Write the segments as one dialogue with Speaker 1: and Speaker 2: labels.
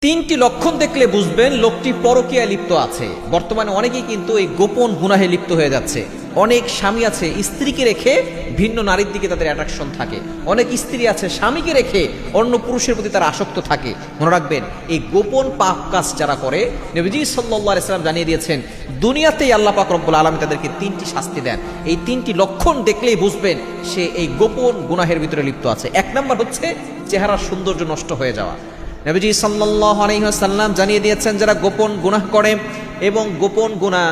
Speaker 1: তিনটি লক্ষণ দেখলে বুঝবেন লোকটি পরকীয়ায় লিপ্ত আছে। বর্তমানে অনেকেই কিন্তু এই গোপন গুনাহে লিপ্ত হয়ে যাচ্ছে। অনেক স্বামী আছে স্ত্রীকে রেখে ভিন্ন নারীর দিকে তাদের অ্যাট্রাকশন থাকে। অনেক স্ত্রী আছে স্বামীকে রেখে অন্য পুরুষের প্রতি তারা আসক্ত থাকে। মনে রাখবেন, এই গোপন পাপ কাজ যারা করে, নবীজি সাল্লাল্লাহু আলাইহি সাল্লাম জানিয়ে দিয়েছেন দুনিয়াতেই আল্লাহ পাক রব্বুল আলামিন তাদেরকে তিনটি শাস্তি দেন। এই তিনটি লক্ষণ দেখলেই বুঝবেন সে এই গোপন গুনাহের ভিতরে লিপ্ত আছে। এক নম্বর হচ্ছে চেহারার সৌন্দর্য নষ্ট হয়ে যাওয়া। নবীজি সাল্লাল্লাহু আলাইহি ওয়াসাল্লাম জানিয়ে দিয়েছেন যারা গোপন গুনাহ করে এবং গোপন গুনাহ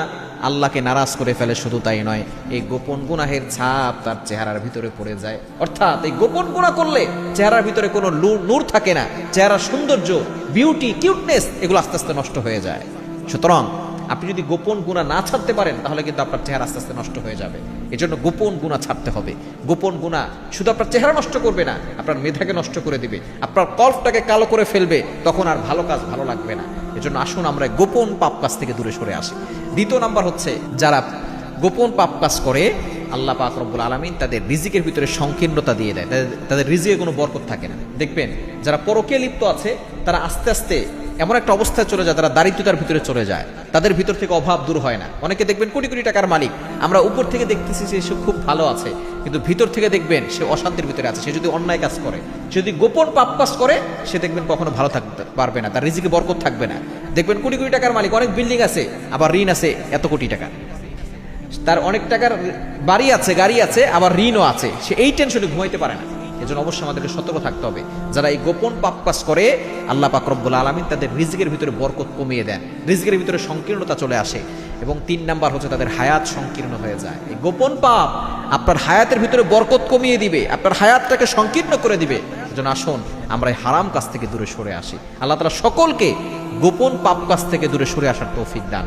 Speaker 1: আল্লাহকে নারাজ করে ফেলে, শুধু তাই নয়, এই গোপন গুনাহের ছাপ তার চেহারার ভিতরে পড়ে যায়। অর্থাৎ এই গোপন গুনাহ করলে চেহারার ভিতরে কোনো নূর থাকে না, চেহারার সৌন্দর্য, বিউটি, কিউটনেস এগুলো আস্তে আস্তে নষ্ট হয়ে যায়। সুতরাং আপনি যদি গোপন গুনাহ না ছাড়তে পারেন তাহলে কিন্তু আপনার চেহারা আস্তে আস্তে নষ্ট হয়ে যাবে। এজন্য গোপন গুনাহ ছাড়তে হবে। গোপন গুনাহ শুধু আপনার চেহারা নষ্ট করবে না, আপনার মেধাকে নষ্ট করে দিবে, আপনার কল্পটাকে কালো করে ফেলবে, তখন আর ভালো কাজ ভালো লাগবে না। এজন্য আসুন আমরা গোপন পাপ কাজ থেকে দূরে সরে আসি। দ্বিতীয় নাম্বার হচ্ছে যারা গোপন পাপ কাজ করে আল্লাহ পাক রব্বুল আলামিন তাদের রিজিকের ভিতরে সংকীর্ণতা দিয়ে দেয়, তাদের রিজিকে কোনো বরকত থাকে না। দেখবেন যারা পরকীয়ায় লিপ্ত আছে তারা আস্তে আস্তে এমন একটা অবস্থায় চলে যায়, তারা দারিদ্রতার ভিতরে চলে যায়, তাদের ভিতর থেকে অভাব দূর হয় না। অনেকে দেখবেন কোটি কোটি টাকার মালিক, আমরা উপর থেকে দেখতেছি যে সে খুব ভালো আছে, কিন্তু ভিতর থেকে দেখবেন সে অশান্তির ভিতরে আছে। সে যদি অন্যায় কাজ করে, সে যদি গোপন পাপ কাজ করে, সে দেখবেন কখনো ভালো থাকতে পারবে না, তার রিজিকে বরকত থাকবে না। দেখবেন কোটি কোটি টাকার মালিক, অনেক বিল্ডিং আছে, আবার ঋণ আছে এত কোটি টাকা, তার অনেক টাকার বাড়ি আছে, গাড়ি আছে, আবার ঋণও আছে, সে এই টেনশনে ঘুমাইতে পারে না। এজন্য অবশ্যই আমাদেরকে সতর্ক থাকতে হবে। যারা এই গোপন পাপ কাজ করে আল্লাহ পাক রব্বুল আলামিন তাদের রিজিকের ভিতরে বরকত কমিয়ে দেন, রিজিকের ভিতরে সংকীর্ণতা চলে আসে। এবং 3 নাম্বার হচ্ছে তাদের হায়াত সংকীর্ণ হয়ে যায়। এই গোপন পাপ আপনার হায়াতের ভিতরে বরকত কমিয়ে দিবে, আপনার হায়াতটাকে সংকীর্ণ করে দিবে। এজন্য আসুন আমরা এই হারাম কাজ থেকে দূরে সরে আসি। আল্লাহ তাআলা সকলকে গোপন পাপ কাজ থেকে দূরে সরে আসার তৌফিক দান।